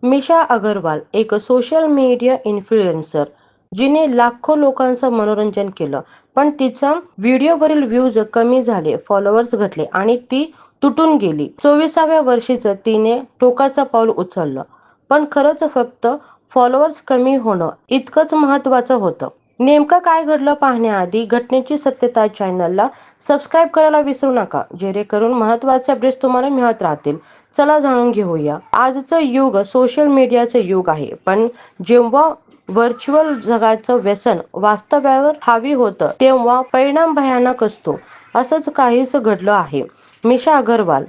मिशा अगरवाल एक social media influencer जिने लाखो लोकांचं मनोरंजन केलं. पण तिचा व्हिडिओवरील व्ह्यूज कमी झाले, फॉलोअर्स घटले आणि ती तुटून गेली. 24व्या वर्षीच तिने टोकाचं पाऊल उचललं. पण खरंच फक्त फॉलोअर्स कमी होणं इतकंच महत्त्वाचं होतं? नेमकं काय घडलं पाहण्याआधी घटनेची सत्यता चॅनलला सबस्क्राईब करायला विसरू नका, जेणेकरून महत्त्वाचे अपडेट्स तुम्हाला मिळत राहतील. चला जाणून घेऊया. आजचं युग सोशल मीडियाचं युग आहे, पण जेव्हा व्हर्च्युअल जगाचं व्यसन वास्तव्यावर हावी होतं तेव्हा परिणाम भयानक असतो. असंच काहीसं घडलं आहे मिशा अगरवाल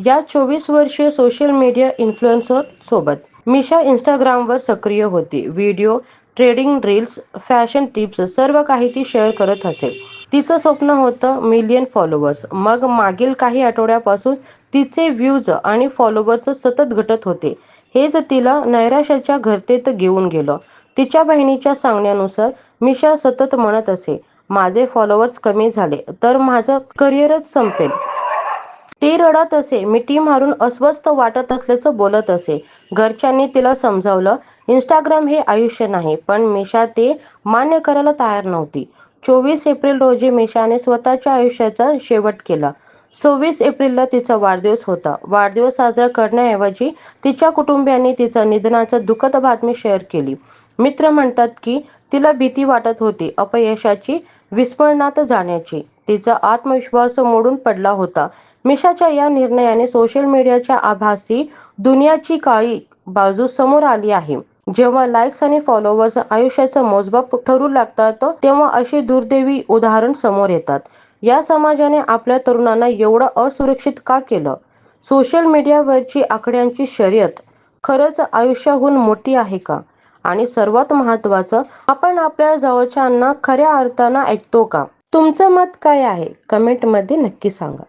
या 24 वर्षीय सोशल मीडिया इन्फ्लुएन्सर सोबत. मिशा इंस्टाग्रामवर सक्रिय होती. Video, trading reels, fashion tips सर्व काही ती शेअर करत असे. तिचं स्वप्न होतं मिलियन फॉलोअर्स. मग मागील काही आठवड्यापासून तिचे व्ह्यूज आणि फॉलोअर्स सतत घटत होते. हेच तिला नैराश्याच्या गर्तेत घेऊन गेलं. तिच्या बहिणीच्या सांगण्यानुसार मिशा सतत म्हणत असे, माझे फॉलोअर्स कमी झाले तर माझं करिअरच संपेल. ती रडत असे, मिठी मारून अस्वस्थ वाटत असल्याचं बोलत असे. घरच्यांनी तिला समजावलं, इंस्टाग्राम हे आयुष्य नाही, पण मिशा ते मान्य करायला तयार नव्हती. 24 एप्रिल रोजी मिशाने स्वतःच्या आयुष्याचा शेवट केला. 26 एप्रिलला तिचा वाढदिवस होता. वाढदिवस साजरा करण्याऐवजी तिच्या कुटुंबियांनी तिच्या निधनाची दुःखद बातमी शेअर केली. मित्र म्हणतात की तिला भीती वाटत होती अपयशाची, विस्मरणात जाण्याची. तिचा आत्मविश्वास मोडून पडला होता. मिशाच्या या निर्णयाने सोशल मीडियाच्या आभासी दुनियाची काळी बाजू समोर आली आहे. जेव्हा लाईक्स आणि फॉलोअर्स आयुष्याचा मोजमाप ठरू लागतात तेव्हा अशी दुर्दैवी उदाहरण समोर येतात. या समाजाने आपल्या तरुणांना एवढं असुरक्षित का केलं? सोशल मीडियावरची आकड्यांची शर्यत खरंच आयुष्याहून मोठी आहे का? आणि सर्वात महत्त्वाचं, आपण आपल्या जवळच्यांना खऱ्या अर्थानं ऐकतो का? तुमचं मत काय आहे? कमेंटमध्ये नक्की सांगा.